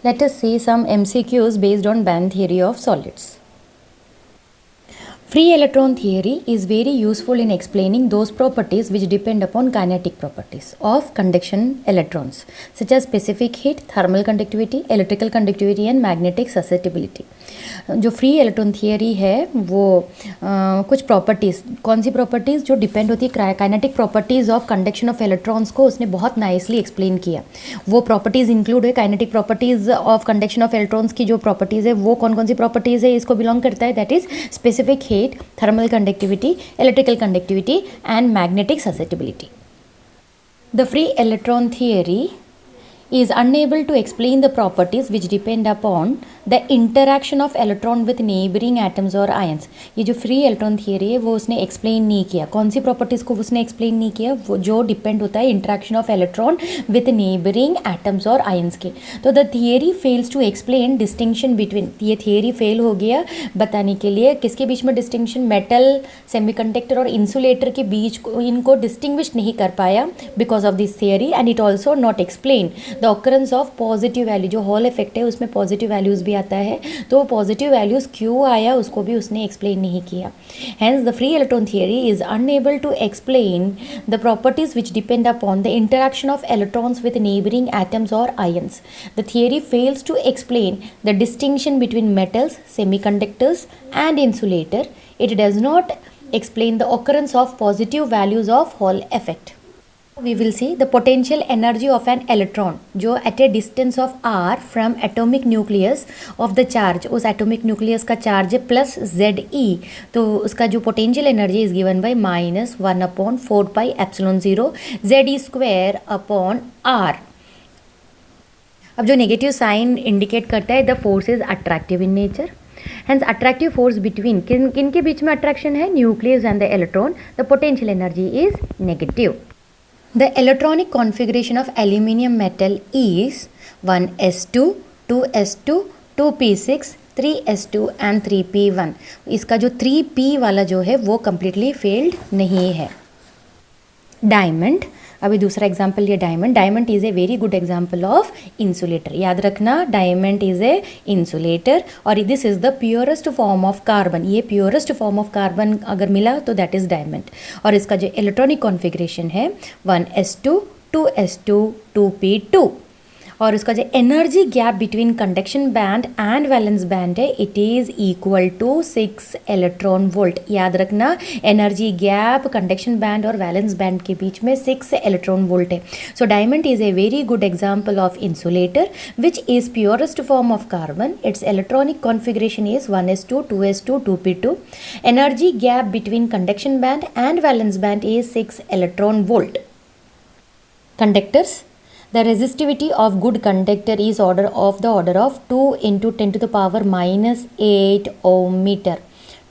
Let us see some MCQs based on band theory of solids. Free electron theory is very useful in explaining those properties which depend upon kinetic properties of conduction electrons, such as specific heat, thermal conductivity, electrical conductivity and magnetic susceptibility. जो free electron theory है वो कुछ properties, कौन सी properties जो depend होती है kinetic properties of conduction of electrons को उसने बहुत नाइसली एक्सप्लेन किया. वो प्रॉपर्टीज़ इंक्लूड है kinetic properties of conduction of electrons की जो प्रॉपर्टीज़ है वो कौन कौन सी प्रॉपर्टीज़ है इसको बिलोंग करता है. That is specific heat, thermal conductivity, electrical conductivity and magnetic susceptibility. The free electron theory is unable to explain the properties which depend upon the interaction of electron with neighboring atoms or ions. ये जो free electron theory है वो उसने explain नहीं किया. कौन सी properties को उसने एक्सप्लेन नहीं किया? वो जो डिपेंड होता है interaction of electron with neighbouring atoms और आयंस के. तो the theory fails to explain distinction between. ये थियरी फेल हो गया बताने के लिए किसके बीच में डिस्टिंक्शन, मेटल, सेमीकंडक्टर और इंसुलेटर के बीच को इनको डिस्टिंग्विश नहीं कर पाया because of this theory. And it also not explain the occurrence of positive value. जो हॉल इफेक्ट है उसमें पॉजिटिव वैल्यूज़ भी आता है, तो पॉजिटिव वैल्यूज़ क्यों आया उसको भी उसने एक्सप्लेन नहीं किया. Hence the free electron theory is unable to explain the properties which depend upon the interaction of electrons with neighbouring atoms और ions. The theory fails to explain the distinction between metals, semiconductors and insulator. It does not explain the occurrence of positive values of Hall effect. We will see the potential energy of an electron जो at a distance of r from atomic nucleus of the charge, उस atomic nucleus का charge है plus Ze, तो उसका जो potential energy is given by -1/4πε0 Ze square upon r. अब जो negative sign indicate करता है the force is attractive in nature. Hence attractive force between किन के बीच में अट्रैक्शन है? Nucleus and the electron. The potential energy is negative. The electronic configuration of aluminium metal is 1s2, 2s2, 2p6, 3s2 and 3p1. इसका जो 3p वाला जो है वो कम्प्लीटली फेल्ड नहीं है. डायमंड, अभी दूसरा एग्जाम्पल ये diamond. Diamond is a very good example of insulator. याद रखना डायमंड इज़ ए इंसुलेटर और this is the purest form of carbon. ये प्योरेस्ट फॉर्म ऑफ कार्बन अगर मिला तो दैट इज़ डायमंड. और इसका जो इलेक्ट्रॉनिक कॉन्फ़िगरेशन है 1s2, 2s2, 2p2. और उसका जो energy gap between conduction band and valence band है it is equal to 6 electron volt. याद रखना एनर्जी गैप कंडक्शन बैंड और वैलेंस बैंड के बीच में 6 इलेक्ट्रॉन वोल्ट है. So diamond is a very good example of insulator which is purest form of carbon. Its electronic configuration is 1s2, 2s2, 2p2. Energy gap between conduction band and valence band is 6 electron volt. Conductors, the resistivity of good conductor is of the order of 2 into 10 to the power minus 8 ohm meter.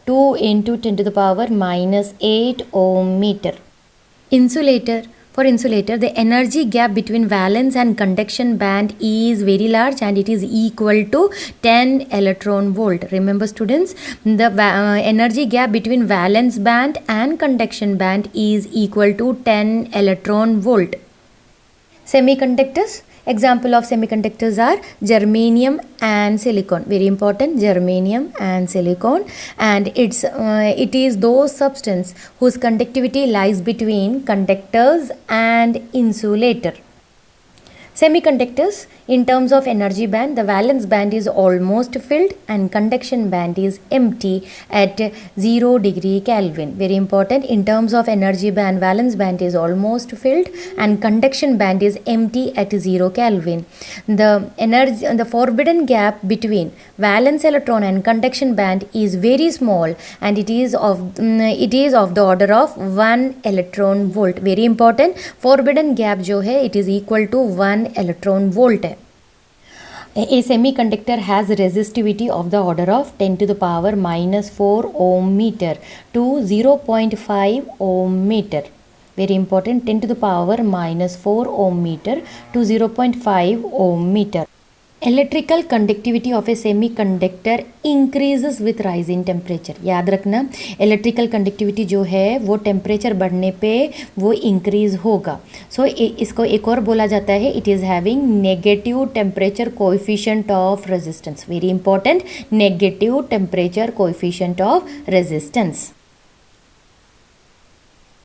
2 into 10 to the power minus 8 ohm meter. Insulator. For insulator, the energy gap between valence and conduction band is very large and it is equal to 10 electron volt. Remember students, the energy gap between valence band and conduction band is equal to 10 electron volt. Semiconductors, example of semiconductors are germanium and silicon. Very important, germanium and silicon. And it is those substance whose conductivity lies between conductors and insulator. Semiconductors, in terms of energy band, the valence band is almost filled and conduction band is empty at 0 degree Kelvin. Very important, in terms of energy band, valence band is almost filled and conduction band is empty at 0 Kelvin. The forbidden gap between valence electron and conduction band is very small and it is of the order of 1 electron volt. Very important, forbidden gap जो है it is equal to 1 electron volt है. A semiconductor has resistivity of the order of 10 to the power minus 4 ohm meter to 0.5 ohm meter. Very important, 10 to the power minus 4 ohm meter to 0.5 ohm meter. Electrical conductivity of a semi conductor increases with rise in temperature. याद रखना, electrical conductivity जो है वो temperature बढ़ने पे वो increase होगा। सो इसको एक और बोला जाता है, it is having negative temperature coefficient of resistance. Very important, negative temperature coefficient of resistance.